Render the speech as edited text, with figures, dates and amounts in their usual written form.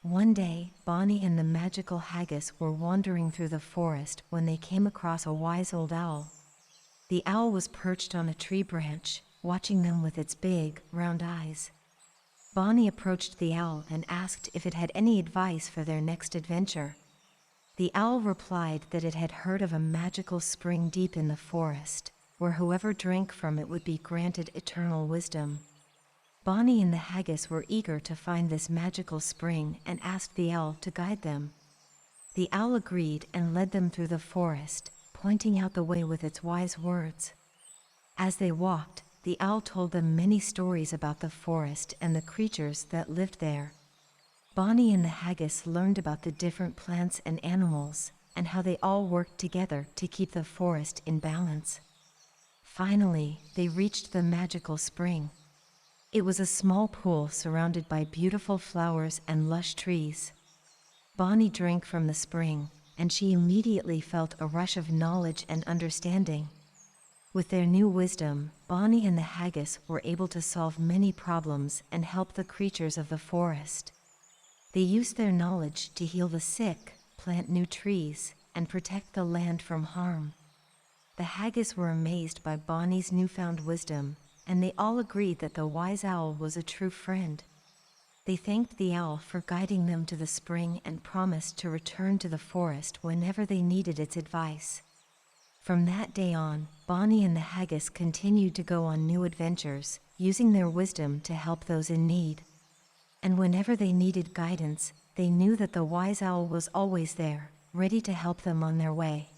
One day, Bonnie and the magical haggis were wandering through the forest when they came across a wise old owl. The owl was perched on a tree branch, watching them with its big, round eyes. Bonnie approached the owl and asked if it had any advice for their next adventure. The owl replied that it had heard of a magical spring deep in the forest, where whoever drank from it would be granted eternal wisdom. Bonnie and the haggis were eager to find this magical spring and asked the owl to guide them. The owl agreed and led them through the forest, pointing out the way with its wise words. As they walked, the owl told them many stories about the forest and the creatures that lived there. Bonnie and the haggis learned about the different plants and animals, and how they all worked together to keep the forest in balance. Finally, they reached the magical spring. It was a small pool surrounded by beautiful flowers and lush trees. Bonnie drank from the spring, and she immediately felt a rush of knowledge and understanding. With their new wisdom, Bonnie and the haggis were able to solve many problems and help the creatures of the forest. They used their knowledge to heal the sick, plant new trees, and protect the land from harm. The haggis were amazed by Bonnie's newfound wisdom, and they all agreed that the wise owl was a true friend. They thanked the owl for guiding them to the spring and promised to return to the forest whenever they needed its advice. From that day on, Bonnie and the haggis continued to go on new adventures, using their wisdom to help those in need. And whenever they needed guidance, they knew that the wise owl was always there, ready to help them on their way.